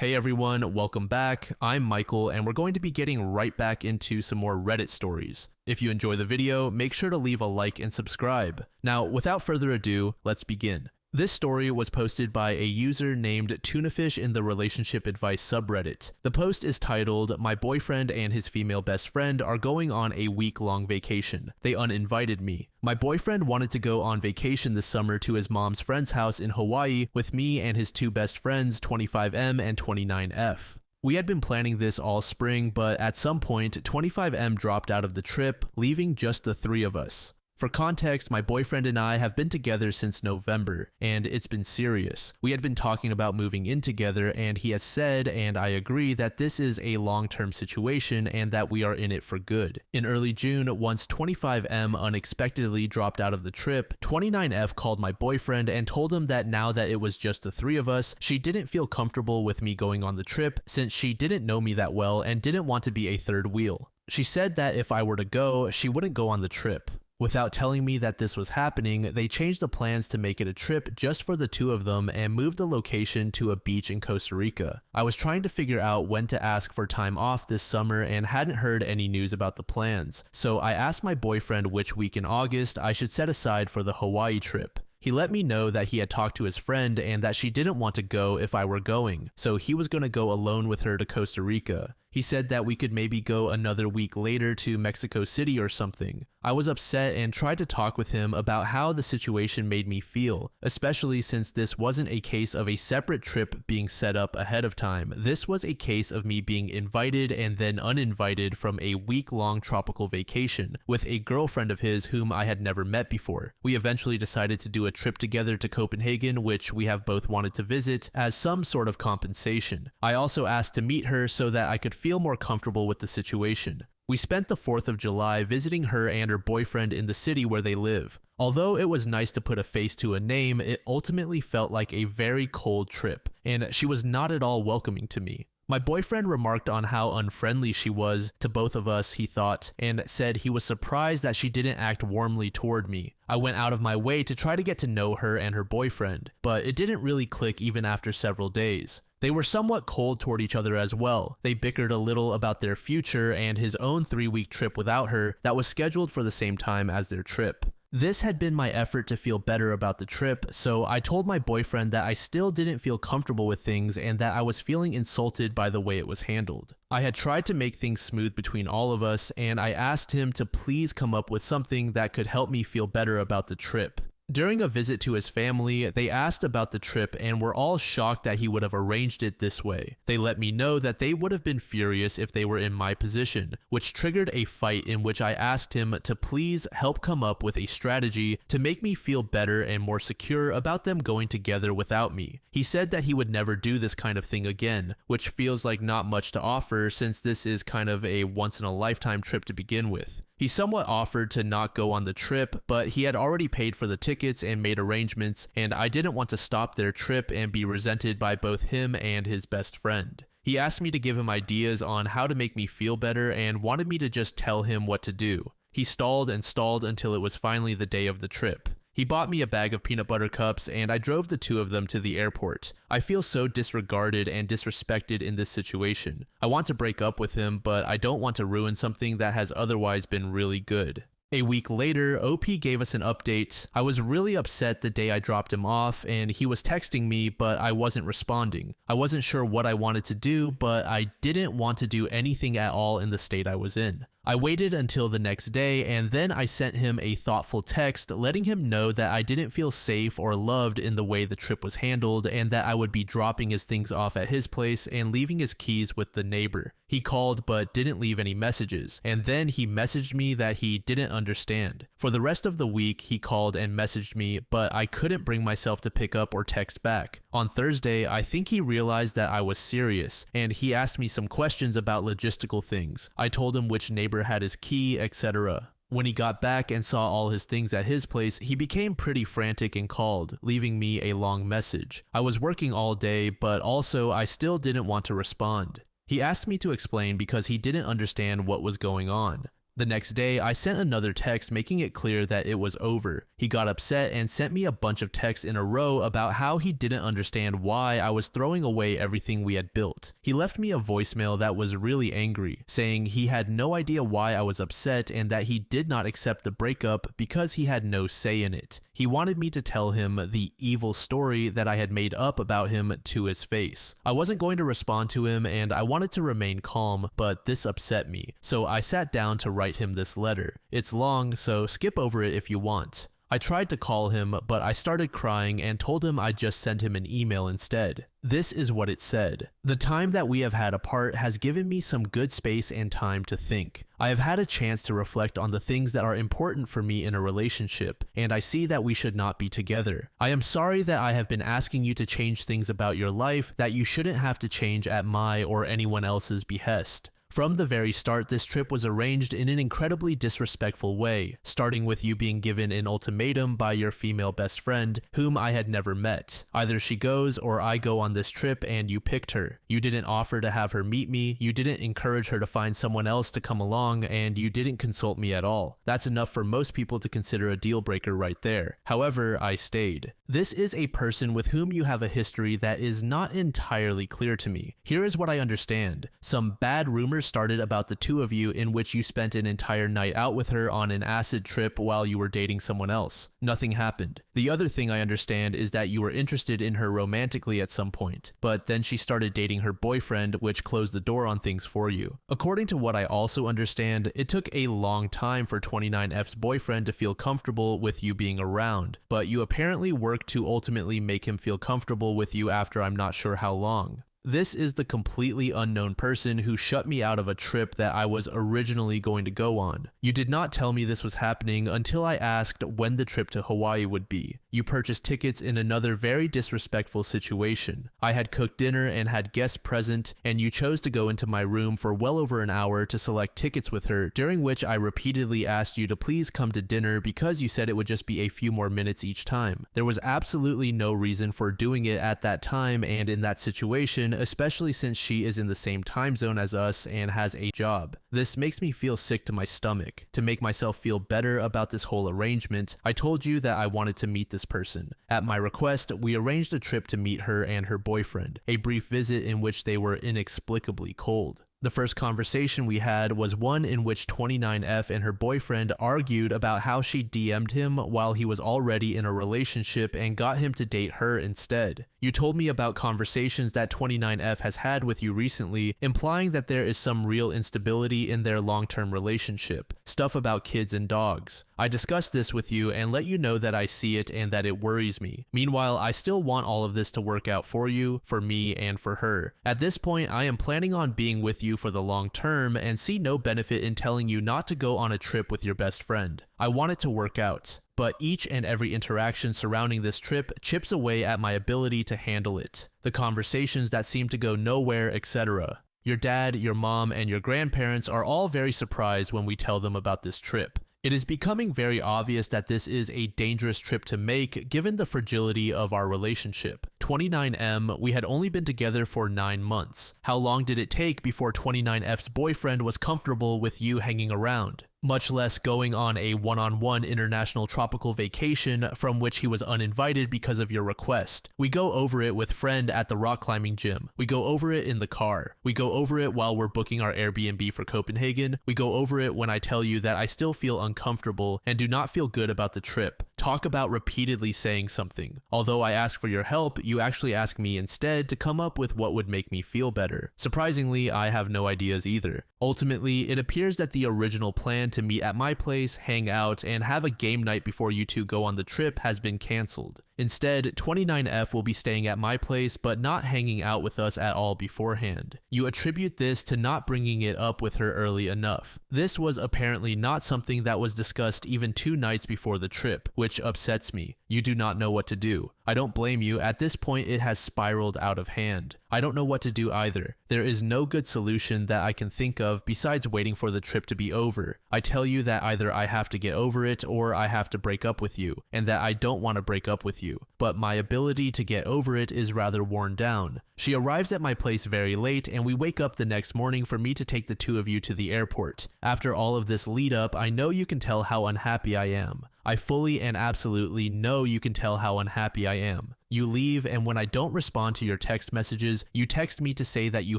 Hey everyone, welcome back. I'm Michael and we're going to be getting right back into some more Reddit stories. If you enjoy the video, make sure to leave a like and subscribe. Now, without further ado, let's begin. This story was posted by a user named Tunafish in the Relationship Advice subreddit. The post is titled, "My boyfriend and his female best friend are going on a week-long vacation. They uninvited me. My boyfriend wanted to go on vacation this summer to his mom's friend's house in Hawaii with me and his two best friends, 25M and 29F. We had been planning this all spring, but at some point, 25M dropped out of the trip, leaving just the three of us. For context, my boyfriend and I have been together since November, and it's been serious. We had been talking about moving in together, and he has said, and I agree, that this is a long-term situation and that we are in it for good. In early June, once 25M unexpectedly dropped out of the trip, 29F called my boyfriend and told him that now that it was just the three of us, she didn't feel comfortable with me going on the trip since she didn't know me that well and didn't want to be a third wheel. She said that if I were to go, she wouldn't go on the trip. Without telling me that this was happening, they changed the plans to make it a trip just for the two of them and moved the location to a beach in Costa Rica. I was trying to figure out when to ask for time off this summer and hadn't heard any news about the plans, so I asked my boyfriend which week in August I should set aside for the Hawaii trip. He let me know that he had talked to his friend and that she didn't want to go if I were going, so he was going to go alone with her to Costa Rica. He said that we could maybe go another week later to Mexico City or something. I was upset and tried to talk with him about how the situation made me feel, especially since this wasn't a case of a separate trip being set up ahead of time. This was a case of me being invited and then uninvited from a week-long tropical vacation with a girlfriend of his whom I had never met before. We eventually decided to do a trip together to Copenhagen, which we have both wanted to visit, as some sort of compensation. I also asked to meet her so that I could feel more comfortable with the situation. We spent the 4th of July visiting her and her boyfriend in the city where they live. Although it was nice to put a face to a name, it ultimately felt like a very cold trip, and she was not at all welcoming to me. My boyfriend remarked on how unfriendly she was to both of us, he thought, and said he was surprised that she didn't act warmly toward me. I went out of my way to try to get to know her and her boyfriend, but it didn't really click even after several days. They were somewhat cold toward each other as well. They bickered a little about their future and his own 3-week trip without her that was scheduled for the same time as their trip. This had been my effort to feel better about the trip, so I told my boyfriend that I still didn't feel comfortable with things and that I was feeling insulted by the way it was handled. I had tried to make things smooth between all of us, and I asked him to please come up with something that could help me feel better about the trip. During a visit to his family, they asked about the trip and were all shocked that he would have arranged it this way. They let me know that they would have been furious if they were in my position, which triggered a fight in which I asked him to please help come up with a strategy to make me feel better and more secure about them going together without me. He said that he would never do this kind of thing again, which feels like not much to offer since this is kind of a once-in-a-lifetime trip to begin with. He somewhat offered to not go on the trip, but he had already paid for the tickets and made arrangements, and I didn't want to stop their trip and be resented by both him and his best friend. He asked me to give him ideas on how to make me feel better and wanted me to just tell him what to do. He stalled and stalled until it was finally the day of the trip. He bought me a bag of peanut butter cups and I drove the two of them to the airport. I feel so disregarded and disrespected in this situation. I want to break up with him, but I don't want to ruin something that has otherwise been really good. A week later, OP gave us an update. I was really upset the day I dropped him off and he was texting me, but I wasn't responding. I wasn't sure what I wanted to do, but I didn't want to do anything at all in the state I was in. I waited until the next day and then I sent him a thoughtful text letting him know that I didn't feel safe or loved in the way the trip was handled and that I would be dropping his things off at his place and leaving his keys with the neighbor. He called but didn't leave any messages, and then he messaged me that he didn't understand. For the rest of the week, he called and messaged me, but I couldn't bring myself to pick up or text back. On Thursday, I think he realized that I was serious, and he asked me some questions about logistical things. I told him which neighbor had his key, etc. When he got back and saw all his things at his place, he became pretty frantic and called, leaving me a long message. I was working all day, but also I still didn't want to respond. He asked me to explain because he didn't understand what was going on. The next day, I sent another text making it clear that it was over. He got upset and sent me a bunch of texts in a row about how he didn't understand why I was throwing away everything we had built. He left me a voicemail that was really angry, saying he had no idea why I was upset and that he did not accept the breakup because he had no say in it. He wanted me to tell him the evil story that I had made up about him to his face. I wasn't going to respond to him and I wanted to remain calm, but this upset me, so I sat down to write him this letter. It's long, so skip over it if you want. I tried to call him, but I started crying and told him I'd just send him an email instead. This is what it said. The time that we have had apart has given me some good space and time to think. I have had a chance to reflect on the things that are important for me in a relationship, and I see that we should not be together. I am sorry that I have been asking you to change things about your life that you shouldn't have to change at my or anyone else's behest. From the very start, this trip was arranged in an incredibly disrespectful way, starting with you being given an ultimatum by your female best friend, whom I had never met. Either she goes or I go on this trip and you picked her. You didn't offer to have her meet me, you didn't encourage her to find someone else to come along, and you didn't consult me at all. That's enough for most people to consider a deal breaker right there. However, I stayed. This is a person with whom you have a history that is not entirely clear to me. Here is what I understand. Some bad rumors started about the two of you in which you spent an entire night out with her on an acid trip while you were dating someone else. Nothing happened. The other thing I understand is that you were interested in her romantically at some point, but then she started dating her boyfriend, which closed the door on things for you. According to what I also understand, it took a long time for 29F's boyfriend to feel comfortable with you being around, but you apparently worked to ultimately make him feel comfortable with you after I'm not sure how long. This is the completely unknown person who shut me out of a trip that I was originally going to go on. You did not tell me this was happening until I asked when the trip to Hawaii would be. You purchased tickets in another very disrespectful situation. I had cooked dinner and had guests present, and you chose to go into my room for well over an hour to select tickets with her, during which I repeatedly asked you to please come to dinner because you said it would just be a few more minutes each time. There was absolutely no reason for doing it at that time and in that situation, especially since she is in the same time zone as us and has a job. This makes me feel sick to my stomach. To make myself feel better about this whole arrangement, I told you that I wanted to meet this person. At my request, we arranged a trip to meet her and her boyfriend, a brief visit in which they were inexplicably cold. The first conversation we had was one in which 29F and her boyfriend argued about how she DM'd him while he was already in a relationship and got him to date her instead. You told me about conversations that 29F has had with you recently, implying that there is some real instability in their long-term relationship, stuff about kids and dogs. I discussed this with you and let you know that I see it and that it worries me. Meanwhile, I still want all of this to work out for you, for me, and for her. At this point, I am planning on being with you for the long term and see no benefit in telling you not to go on a trip with your best friend. I want it to work out, but each and every interaction surrounding this trip chips away at my ability to handle it. The conversations that seem to go nowhere, etc. Your dad, your mom, and your grandparents are all very surprised when we tell them about this trip. It is becoming very obvious that this is a dangerous trip to make given the fragility of our relationship. 29M, we had only been together for 9 months. How long did it take before 29F's boyfriend was comfortable with you hanging around? Much less going on a one-on-one international tropical vacation from which he was uninvited because of your request. We go over it with friend at the rock climbing gym. We go over it in the car. We go over it while we're booking our Airbnb for Copenhagen. We go over it when I tell you that I still feel uncomfortable and do not feel good about the trip. Talk about repeatedly saying something. Although I ask for your help, you actually ask me instead to come up with what would make me feel better. Surprisingly, I have no ideas either. Ultimately, it appears that the original plan to meet at my place, hang out, and have a game night before you two go on the trip has been cancelled. Instead, 29F will be staying at my place but not hanging out with us at all beforehand. You attribute this to not bringing it up with her early enough. This was apparently not something that was discussed even 2 nights before the trip, which upsets me. You do not know what to do. I don't blame you. At this point, it has spiraled out of hand. I don't know what to do either. There is no good solution that I can think of besides waiting for the trip to be over. I tell you that either I have to get over it or I have to break up with you, and that I don't want to break up with you, but my ability to get over it is rather worn down. She arrives at my place very late, and we wake up the next morning for me to take the two of you to the airport. After all of this lead up, I know you can tell how unhappy I am. I fully and absolutely know you can tell how unhappy I am. You leave, and when I don't respond to your text messages, you text me to say that you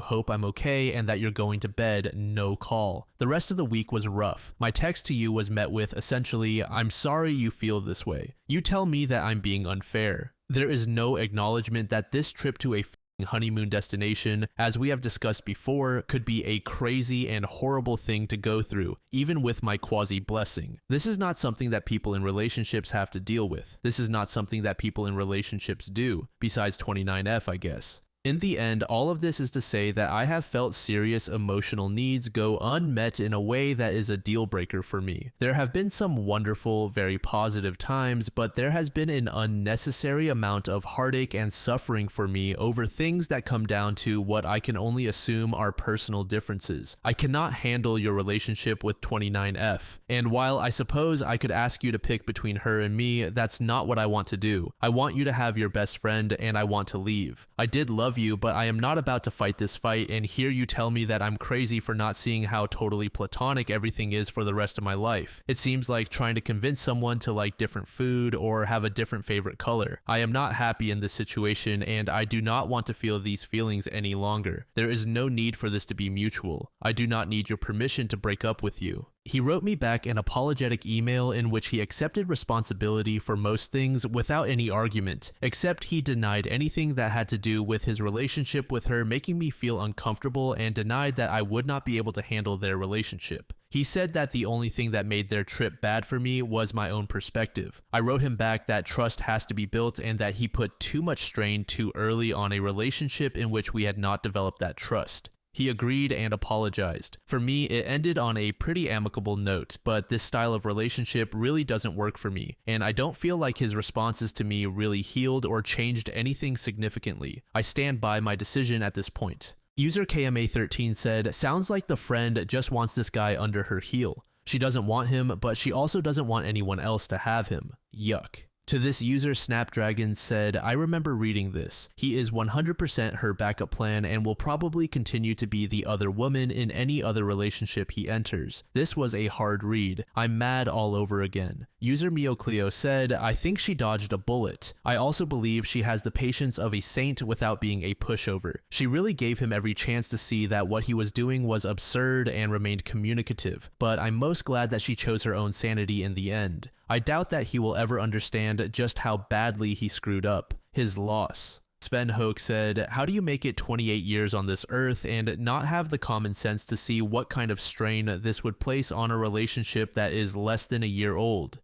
hope I'm okay and that you're going to bed, no call. The rest of the week was rough. My text to you was met with essentially, "I'm sorry you feel this way." You tell me that I'm being unfair. There is no acknowledgement that this trip to a honeymoon destination, as we have discussed before, could be a crazy and horrible thing to go through, even with my quasi-blessing. This is not something that people in relationships have to deal with. This is not something that people in relationships do, besides 29F, I guess. In the end, all of this is to say that I have felt serious emotional needs go unmet in a way that is a deal breaker for me. There have been some wonderful, very positive times, but there has been an unnecessary amount of heartache and suffering for me over things that come down to what I can only assume are personal differences. I cannot handle your relationship with 29F, and while I suppose I could ask you to pick between her and me, that's not what I want to do. I want you to have your best friend, and I want to leave. I did love you, but I am not about to fight this fight and hear you tell me that I'm crazy for not seeing how totally platonic everything is for the rest of my life. It seems like trying to convince someone to like different food or have a different favorite color. I am not happy in this situation, and I do not want to feel these feelings any longer. There is no need for this to be mutual. I do not need your permission to break up with you. He wrote me back an apologetic email in which he accepted responsibility for most things without any argument, except he denied anything that had to do with his relationship with her making me feel uncomfortable and denied that I would not be able to handle their relationship. He said that the only thing that made their trip bad for me was my own perspective. I wrote him back that trust has to be built and that he put too much strain too early on a relationship in which we had not developed that trust. He agreed and apologized. For me, it ended on a pretty amicable note, but this style of relationship really doesn't work for me, and I don't feel like his responses to me really healed or changed anything significantly. I stand by my decision at this point. User KMA13 said, "Sounds like the friend just wants this guy under her heel. She doesn't want him, but she also doesn't want anyone else to have him. Yuck." To this user, Snapdragon said, "I remember reading this. He is 100% her backup plan and will probably continue to be the other woman in any other relationship he enters. This was a hard read. I'm mad all over again." User MioCleo said, "I think she dodged a bullet. I also believe she has the patience of a saint without being a pushover. She really gave him every chance to see that what he was doing was absurd and remained communicative, but I'm most glad that she chose her own sanity in the end. I doubt that he will ever understand just how badly he screwed up. His loss." Sven Hoek said, "How do you make it 28 years on this earth and not have the common sense to see what kind of strain this would place on a relationship that is less than a year old?"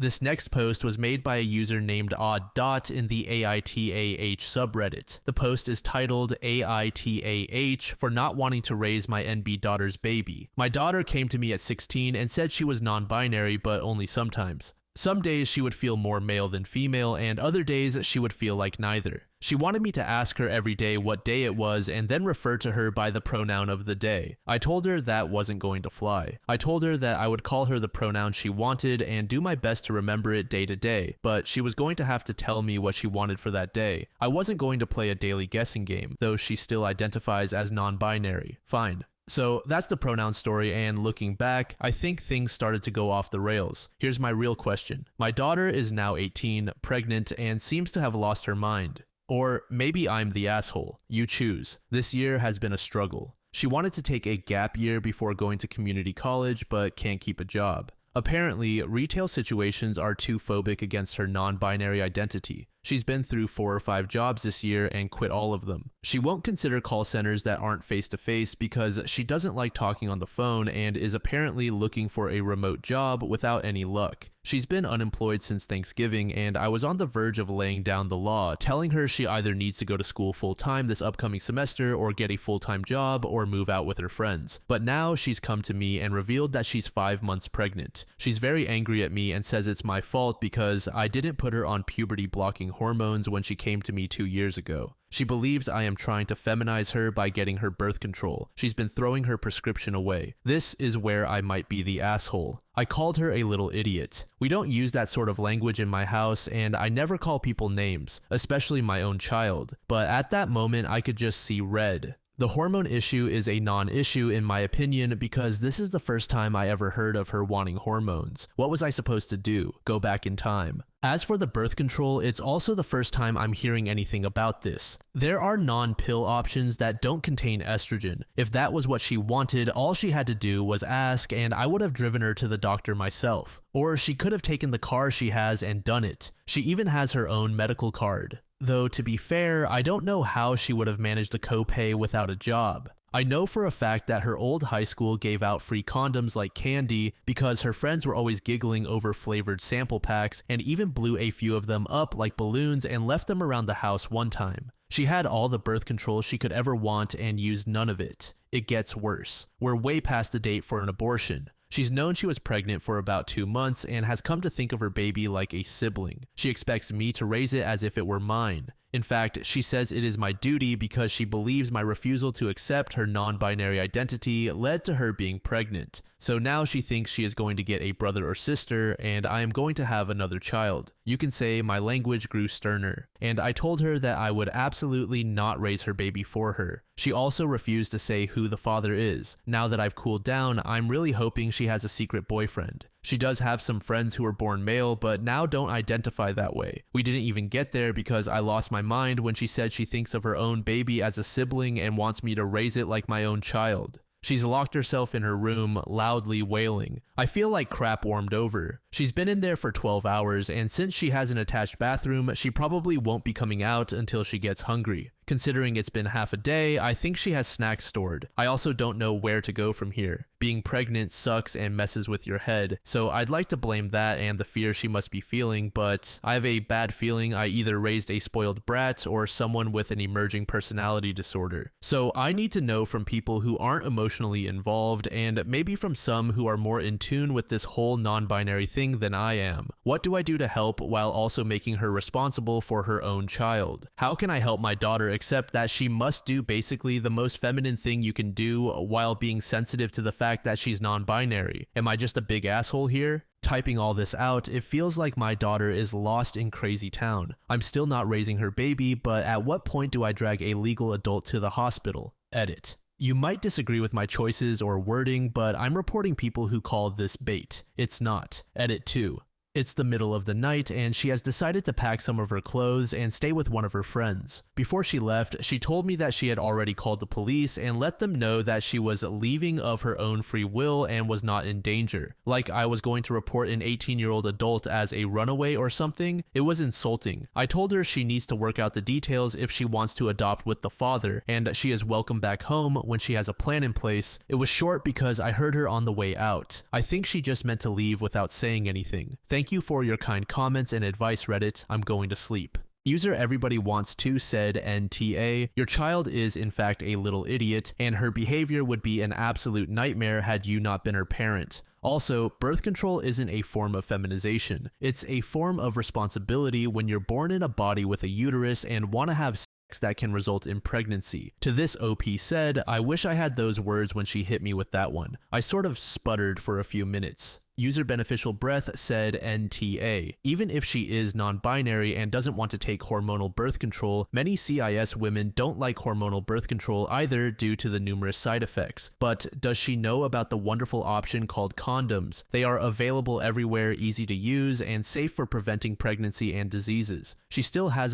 This next post was made by a user named Odd Dot in the AITAH subreddit. The post is titled AITAH for not wanting to raise my NB daughter's baby. My daughter came to me at 16 and said she was non-binary, but only sometimes. Some days she would feel more male than female, and other days she would feel like neither. She wanted me to ask her every day what day it was and then refer to her by the pronoun of the day. I told her that wasn't going to fly. I told her that I would call her the pronoun she wanted and do my best to remember it day to day, but she was going to have to tell me what she wanted for that day. I wasn't going to play a daily guessing game, though she still identifies as non-binary. Fine. So that's the pronoun story, and looking back, I think things started to go off the rails. Here's my real question. My daughter is now 18, pregnant, and seems to have lost her mind. Or maybe I'm the asshole. You choose. This year has been a struggle. She wanted to take a gap year before going to community college, but can't keep a job. Apparently, retail situations are too phobic against her non-binary identity. She's been through 4 or 5 jobs this year and quit all of them. She won't consider call centers that aren't face-to-face because she doesn't like talking on the phone and is apparently looking for a remote job without any luck. She's been unemployed since Thanksgiving, and I was on the verge of laying down the law, telling her she either needs to go to school full-time this upcoming semester or get a full-time job or move out with her friends. But now she's come to me and revealed that she's 5 months pregnant. She's very angry at me and says it's my fault because I didn't put her on puberty-blocking hormones when she came to me 2 years ago. She believes I am trying to feminize her by getting her birth control. She's been throwing her prescription away. This is where I might be the asshole. I called her a little idiot. We don't use that sort of language in my house, and I never call people names, especially my own child. But at that moment, I could just see red. The hormone issue is a non-issue in my opinion because this is the first time I ever heard of her wanting hormones. What was I supposed to do? Go back in time? As for the birth control, it's also the first time I'm hearing anything about this. There are non-pill options that don't contain estrogen. If that was what she wanted, all she had to do was ask and I would have driven her to the doctor myself. Or she could have taken the car she has and done it. She even has her own medical card. Though to be fair, I don't know how she would have managed the copay without a job. I know for a fact that her old high school gave out free condoms like candy because her friends were always giggling over flavored sample packs and even blew a few of them up like balloons and left them around the house one time. She had all the birth control she could ever want and used none of it. It gets worse. We're way past the date for an abortion. She's known she was pregnant for about 2 months and has come to think of her baby like a sibling. She expects me to raise it as if it were mine. In fact, she says it is my duty because she believes my refusal to accept her non-binary identity led to her being pregnant. So now she thinks she is going to get a brother or sister, and I am going to have another child. You can say my language grew sterner, and I told her that I would absolutely not raise her baby for her. She also refused to say who the father is. Now that I've cooled down, I'm really hoping she has a secret boyfriend. She does have some friends who were born male, but now don't identify that way. We didn't even get there because I lost my mind when she said she thinks of her own baby as a sibling and wants me to raise it like my own child. She's locked herself in her room, loudly wailing. I feel like crap warmed over. She's been in there for 12 hours, and since she has an attached bathroom, she probably won't be coming out until she gets hungry. Considering it's been half a day, I think she has snacks stored. I also don't know where to go from here. Being pregnant sucks and messes with your head, so I'd like to blame that and the fear she must be feeling, but I have a bad feeling I either raised a spoiled brat or someone with an emerging personality disorder. So I need to know from people who aren't emotionally involved, and maybe from some who are more in tune with this whole non-binary thing than I am. What do I do to help while also making her responsible for her own child? How can I help my daughter accept that she must do basically the most feminine thing you can do while being sensitive to the fact that she's non-binary? Am I just a big asshole here? Typing all this out, it feels like my daughter is lost in crazy town. I'm still not raising her baby, but at what point do I drag a legal adult to the hospital? Edit. You might disagree with my choices or wording, but I'm reporting people who call this bait. It's not. Edit 2. It's the middle of the night, and she has decided to pack some of her clothes and stay with one of her friends. Before she left, she told me that she had already called the police and let them know that she was leaving of her own free will and was not in danger. Like I was going to report an 18-year-old adult as a runaway or something. It was insulting. I told her she needs to work out the details if she wants to adopt with the father, and she is welcome back home when she has a plan in place. It was short because I heard her on the way out. I think she just meant to leave without saying anything. Thank you for your kind comments and advice, Reddit. I'm going to sleep. User Everybody Wants To said NTA, your child is in fact a little idiot, and her behavior would be an absolute nightmare had you not been her parent. Also, birth control isn't a form of feminization. It's a form of responsibility when you're born in a body with a uterus and want to have sex that can result in pregnancy. To this, OP said, I wish I had those words when she hit me with that one. I sort of sputtered for a few minutes. User Beneficial Breath said NTA. Even if she is non-binary and doesn't want to take hormonal birth control, many CIS women don't like hormonal birth control either due to the numerous side effects. But does she know about the wonderful option called condoms? They are available everywhere, easy to use, and safe for preventing pregnancy and diseases. She still has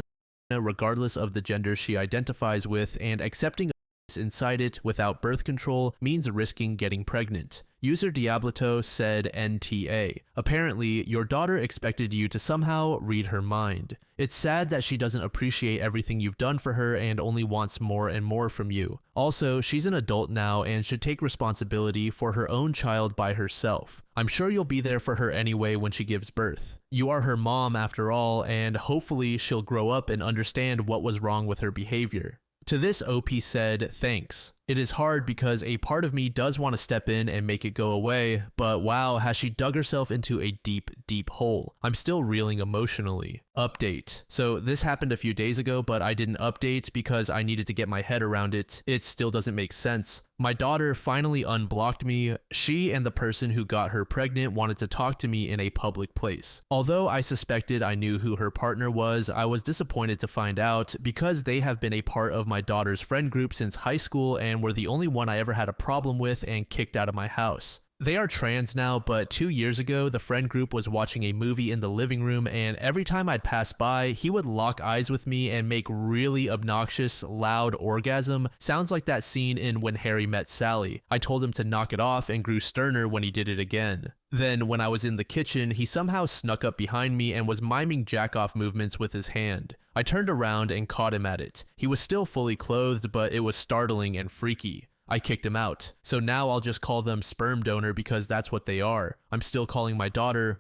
a regardless of the gender she identifies with, and accepting inside it without birth control means risking getting pregnant. User Diabloto said NTA. Apparently, your daughter expected you to somehow read her mind. It's sad that she doesn't appreciate everything you've done for her and only wants more and more from you. Also, she's an adult now and should take responsibility for her own child by herself. I'm sure you'll be there for her anyway when she gives birth. You are her mom after all, and hopefully she'll grow up and understand what was wrong with her behavior. To this, OP said, thanks. It is hard because a part of me does want to step in and make it go away, but wow, has she dug herself into a deep, deep hole. I'm still reeling emotionally. Update. So this happened a few days ago, but I didn't update because I needed to get my head around it. It still doesn't make sense. My daughter finally unblocked me. She and the person who got her pregnant wanted to talk to me in a public place. Although I suspected I knew who her partner was, I was disappointed to find out because they have been a part of my daughter's friend group since high school and were the only one I ever had a problem with and kicked out of my house. They are trans now, but 2 years ago, the friend group was watching a movie in the living room, and every time I'd pass by, he would lock eyes with me and make really obnoxious, loud orgasm. Sounds like that scene in When Harry Met Sally. I told him to knock it off and grew sterner when he did it again. Then, when I was in the kitchen, he somehow snuck up behind me and was miming jack-off movements with his hand. I turned around and caught him at it. He was still fully clothed, but it was startling and freaky. I kicked him out. So now I'll just call them sperm donor because that's what they are. I'm still calling my daughter,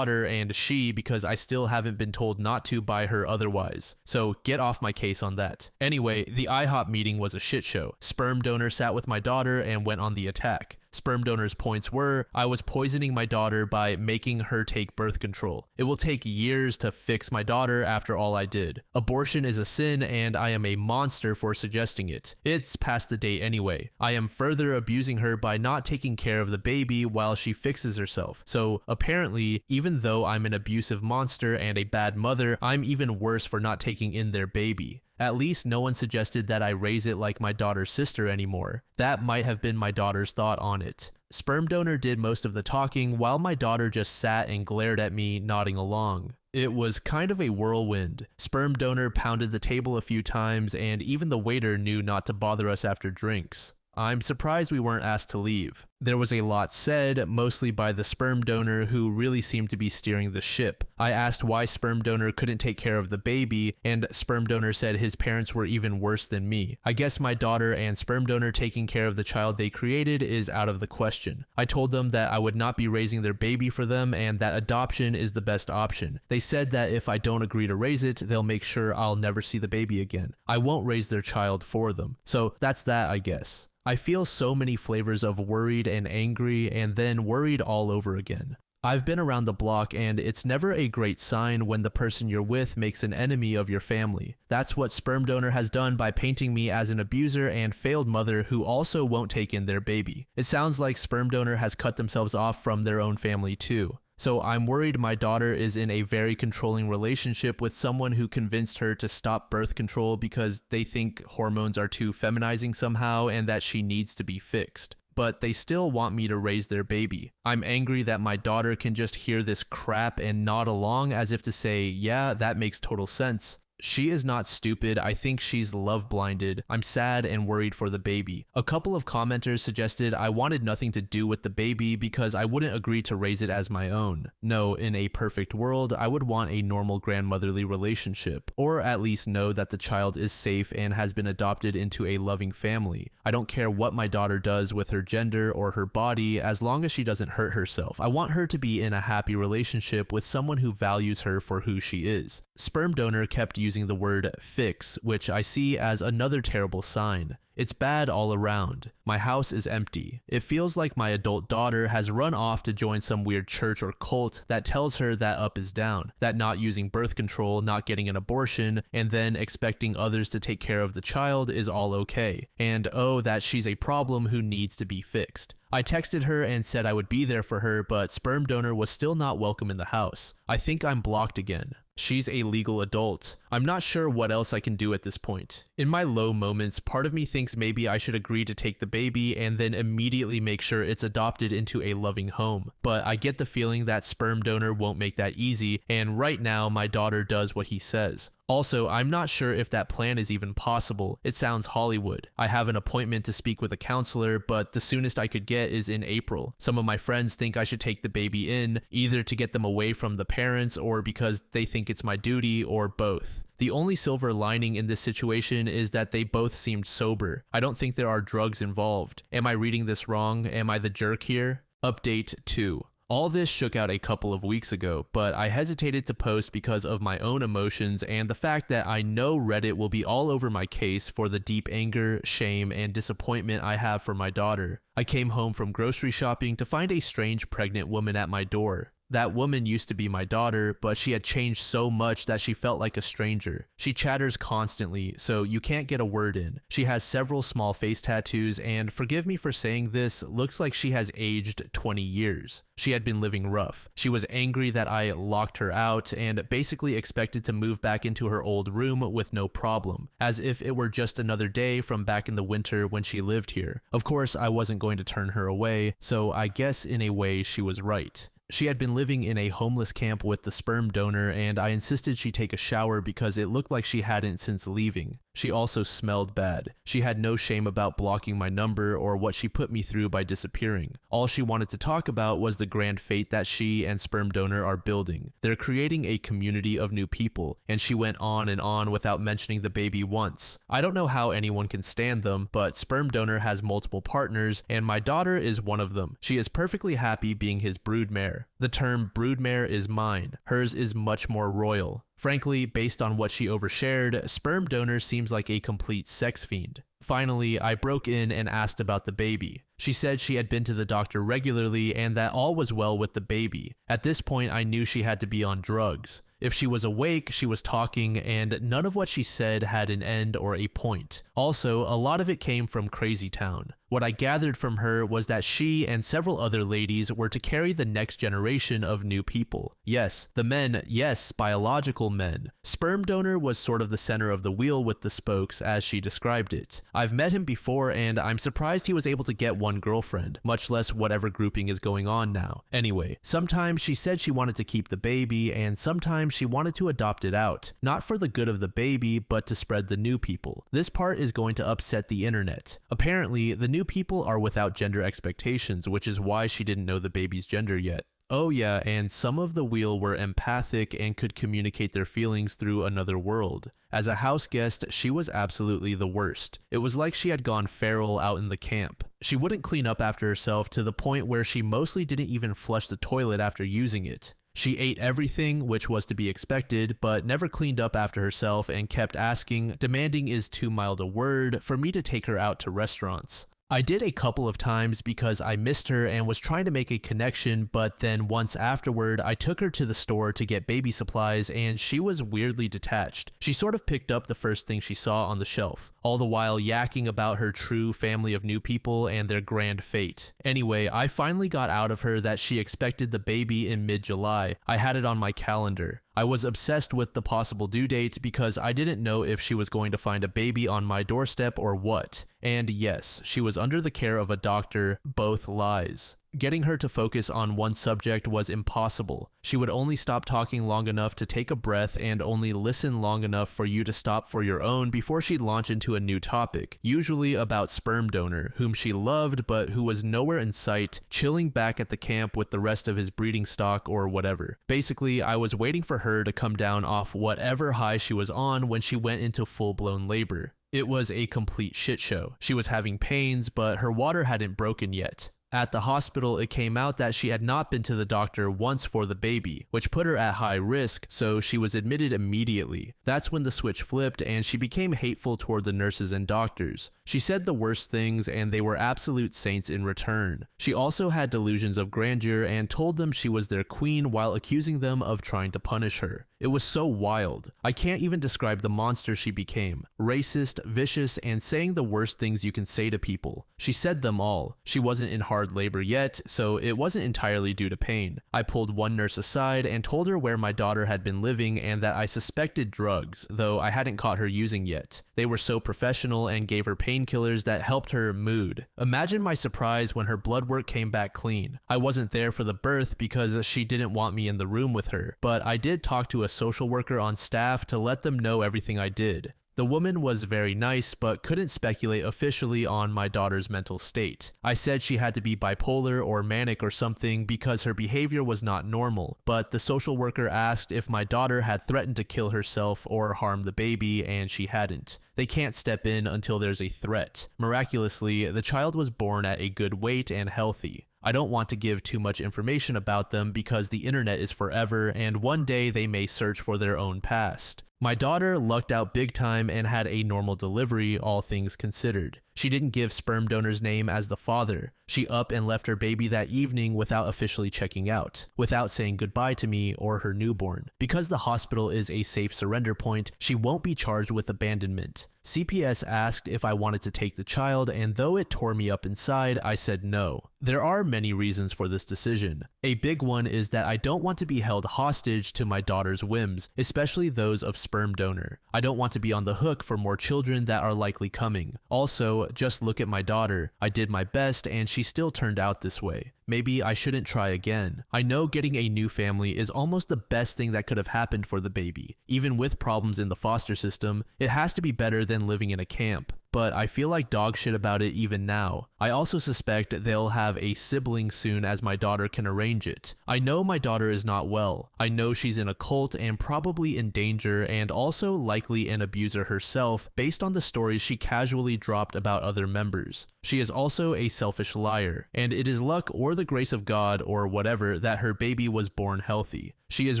and she because I still haven't been told not to by her otherwise. So get off my case on that. Anyway, the IHOP meeting was a shit show. Sperm donor sat with my daughter and went on the attack. Sperm donor's points were, I was poisoning my daughter by making her take birth control. It will take years to fix my daughter after all I did. Abortion is a sin and I am a monster for suggesting it. It's past the date anyway. I am further abusing her by not taking care of the baby while she fixes herself. So apparently, even though I'm an abusive monster and a bad mother, I'm even worse for not taking in their baby. At least no one suggested that I raise it like my daughter's sister anymore. That might have been my daughter's thought on it. Sperm donor did most of the talking while my daughter just sat and glared at me, nodding along. It was kind of a whirlwind. Sperm donor pounded the table a few times and even the waiter knew not to bother us after drinks. I'm surprised we weren't asked to leave. There was a lot said, mostly by the sperm donor who really seemed to be steering the ship. I asked why sperm donor couldn't take care of the baby, and sperm donor said his parents were even worse than me. I guess my daughter and sperm donor taking care of the child they created is out of the question. I told them that I would not be raising their baby for them and that adoption is the best option. They said that if I don't agree to raise it, they'll make sure I'll never see the baby again. I won't raise their child for them. So that's that, I guess. I feel so many flavors of worried and angry and then worried all over again. I've been around the block and it's never a great sign when the person you're with makes an enemy of your family. That's what sperm donor has done by painting me as an abuser and failed mother who also won't take in their baby. It sounds like sperm donor has cut themselves off from their own family too. So I'm worried my daughter is in a very controlling relationship with someone who convinced her to stop birth control because they think hormones are too feminizing somehow and that she needs to be fixed. But they still want me to raise their baby. I'm angry that my daughter can just hear this crap and nod along as if to say, yeah, that makes total sense. She is not stupid, I think she's love blinded. I'm sad and worried for the baby. A couple of commenters suggested I wanted nothing to do with the baby because I wouldn't agree to raise it as my own. No, in a perfect world, I would want a normal grandmotherly relationship, or at least know that the child is safe and has been adopted into a loving family. I don't care what my daughter does with her gender or her body as long as she doesn't hurt herself. I want her to be in a happy relationship with someone who values her for who she is. Sperm donor kept using the word fix, which I see as another terrible sign. It's bad all around. My house is empty. It feels like my adult daughter has run off to join some weird church or cult that tells her that up is down, that not using birth control, not getting an abortion, and then expecting others to take care of the child is all okay, and oh, that she's a problem who needs to be fixed. I texted her and said I would be there for her, but sperm donor was still not welcome in the house. I think I'm blocked again. She's a legal adult. I'm not sure what else I can do at this point. In my low moments, part of me thinks maybe I should agree to take the baby and then immediately make sure it's adopted into a loving home. But I get the feeling that sperm donor won't make that easy, and right now my daughter does what he says. Also, I'm not sure if that plan is even possible. It sounds Hollywood. I have an appointment to speak with a counselor, but the soonest I could get is in April. Some of my friends think I should take the baby in, either to get them away from the parents or because they think it's my duty, or both. The only silver lining in this situation is that they both seemed sober. I don't think there are drugs involved. Am I reading this wrong? Am I the jerk here? Update 2. All this shook out a couple of weeks ago, but I hesitated to post because of my own emotions and the fact that I know Reddit will be all over my case for the deep anger, shame, and disappointment I have for my daughter. I came home from grocery shopping to find a strange pregnant woman at my door. That woman used to be my daughter, but she had changed so much that she felt like a stranger. She chatters constantly, so you can't get a word in. She has several small face tattoos, and forgive me for saying this, looks like she has aged 20 years. She had been living rough. She was angry that I locked her out and basically expected to move back into her old room with no problem, as if it were just another day from back in the winter when she lived here. Of course, I wasn't going to turn her away, so I guess in a way she was right. She had been living in a homeless camp with the sperm donor, and I insisted she take a shower because it looked like she hadn't since leaving. She also smelled bad. She had no shame about blocking my number or what she put me through by disappearing. All she wanted to talk about was the grand fate that she and sperm donor are building. They're creating a community of new people, and she went on and on without mentioning the baby once. I don't know how anyone can stand them, but sperm donor has multiple partners, and my daughter is one of them. She is perfectly happy being his broodmare. The term broodmare is mine. Hers is much more royal. Frankly, based on what she overshared, sperm donor seems like a complete sex fiend. Finally, I broke in and asked about the baby. She said she had been to the doctor regularly and that all was well with the baby. At this point, I knew she had to be on drugs. If she was awake, she was talking, and none of what she said had an end or a point. Also, a lot of it came from Crazy Town. What I gathered from her was that she and several other ladies were to carry the next generation of new people. Yes, the men, yes, biological men. Sperm donor was sort of the center of the wheel with the spokes, as she described it. I've met him before, and I'm surprised he was able to get one girlfriend, much less whatever grouping is going on now. Anyway, sometimes she said she wanted to keep the baby, and sometimes she wanted to adopt it out. Not for the good of the baby, but to spread the new people. This part is going to upset the internet. Apparently, the new people are without gender expectations, which is why she didn't know the baby's gender yet. Oh yeah, and some of the wheel were empathic and could communicate their feelings through another world. As a house guest, she was absolutely the worst. It was like she had gone feral out in the camp. She wouldn't clean up after herself to the point where she mostly didn't even flush the toilet after using it. She ate everything, which was to be expected, but never cleaned up after herself and kept asking, demanding is too mild a word, for me to take her out to restaurants. I did a couple of times because I missed her and was trying to make a connection, but then once afterward, I took her to the store to get baby supplies and she was weirdly detached. She sort of picked up the first thing she saw on the shelf, all the while yakking about her true family of new people and their grand fate. Anyway, I finally got out of her that she expected the baby in mid-July. I had it on my calendar. I was obsessed with the possible due date because I didn't know if she was going to find a baby on my doorstep or what. And yes, she was under the care of a doctor, both lies. Getting her to focus on one subject was impossible. She would only stop talking long enough to take a breath and only listen long enough for you to stop for your own before she'd launch into a new topic, usually about sperm donor, whom she loved but who was nowhere in sight, chilling back at the camp with the rest of his breeding stock or whatever. Basically, I was waiting for her to come down off whatever high she was on when she went into full-blown labor. It was a complete shit show. She was having pains, but her water hadn't broken yet. At the hospital, it came out that she had not been to the doctor once for the baby, which put her at high risk, so she was admitted immediately. That's when the switch flipped and she became hateful toward the nurses and doctors. She said the worst things and they were absolute saints in return. She also had delusions of grandeur and told them she was their queen while accusing them of trying to punish her. It was so wild. I can't even describe the monster she became. Racist, vicious, and saying the worst things you can say to people. She said them all. She wasn't in hard hard labor yet, so it wasn't entirely due to pain. I pulled one nurse aside and told her where my daughter had been living and that I suspected drugs, though I hadn't caught her using yet. They were so professional and gave her painkillers that helped her mood. Imagine my surprise when her blood work came back clean. I wasn't there for the birth because she didn't want me in the room with her, but I did talk to a social worker on staff to let them know everything I did. The woman was very nice, but couldn't speculate officially on my daughter's mental state. I said she had to be bipolar or manic or something because her behavior was not normal, but the social worker asked if my daughter had threatened to kill herself or harm the baby, and she hadn't. They can't step in until there's a threat. Miraculously, the child was born at a good weight and healthy. I don't want to give too much information about them because the internet is forever and one day they may search for their own past. My daughter lucked out big time and had a normal delivery, all things considered. She didn't give sperm donor's name as the father. She up and left her baby that evening without officially checking out, without saying goodbye to me or her newborn. Because the hospital is a safe surrender point, she won't be charged with abandonment. CPS asked if I wanted to take the child, and though it tore me up inside, I said no. There are many reasons for this decision. A big one is that I don't want to be held hostage to my daughter's whims, especially those of sperm donor. I don't want to be on the hook for more children that are likely coming. Also, just look at my daughter. I did my best and she still turned out this way. Maybe I shouldn't try again. I know getting a new family is almost the best thing that could have happened for the baby. Even with problems in the foster system, it has to be better than living in a camp. But I feel like dog shit about it even now. I also suspect they'll have a sibling soon as my daughter can arrange it. I know my daughter is not well. I know she's in a cult and probably in danger and also likely an abuser herself based on the stories she casually dropped about other members. She is also a selfish liar, and it is luck or the grace of God or whatever that her baby was born healthy. She is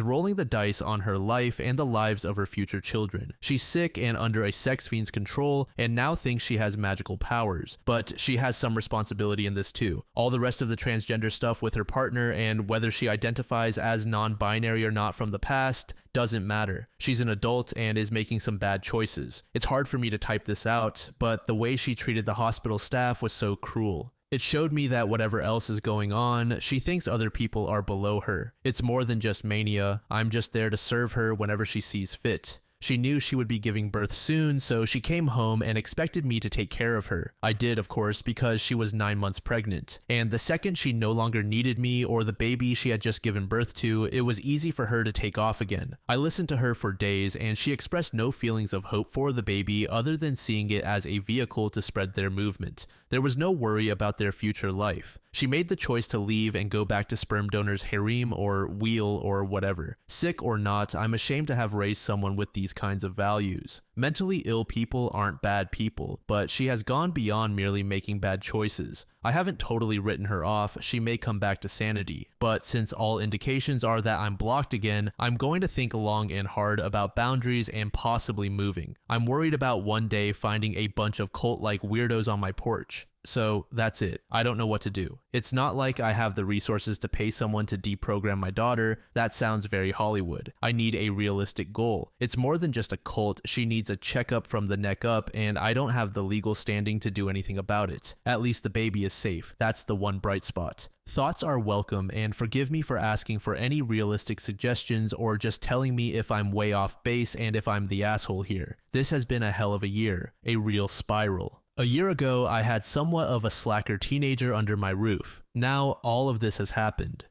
rolling the dice on her life and the lives of her future children. She's sick and under a sex fiend's control and now thinks she has magical powers, but she has some responsibility in this too. All the rest of the transgender stuff with her partner and whether she identifies as non-binary or not from the past doesn't matter. She's an adult and is making some bad choices. It's hard for me to type this out, but the way she treated the hospital staff was so cruel. It showed me that whatever else is going on, she thinks other people are below her. It's more than just mania. I'm just there to serve her whenever she sees fit. She knew she would be giving birth soon, so she came home and expected me to take care of her. I did, of course, because she was 9 months pregnant. And the second she no longer needed me or the baby she had just given birth to, it was easy for her to take off again. I listened to her for days, and she expressed no feelings of hope for the baby other than seeing it as a vehicle to spread their movement. There was no worry about their future life. She made the choice to leave and go back to sperm donor's harem or wheel or whatever. Sick or not, I'm ashamed to have raised someone with these kinds of values. Mentally ill people aren't bad people, but she has gone beyond merely making bad choices. I haven't totally written her off, she may come back to sanity, but since all indications are that I'm blocked again, I'm going to think long and hard about boundaries and possibly moving. I'm worried about one day finding a bunch of cult-like weirdos on my porch. So that's it. I don't know what to do. It's not like I have the resources to pay someone to deprogram my daughter. That sounds very Hollywood. I need a realistic goal. It's more than just a cult. She needs a checkup from the neck up, and I don't have the legal standing to do anything about it. At least the baby is safe. That's the one bright spot. Thoughts are welcome, and forgive me for asking for any realistic suggestions or just telling me if I'm way off base and if I'm the asshole here. This has been a hell of a year. A real spiral. A year ago, I had somewhat of a slacker teenager under my roof. Now, all of this has happened.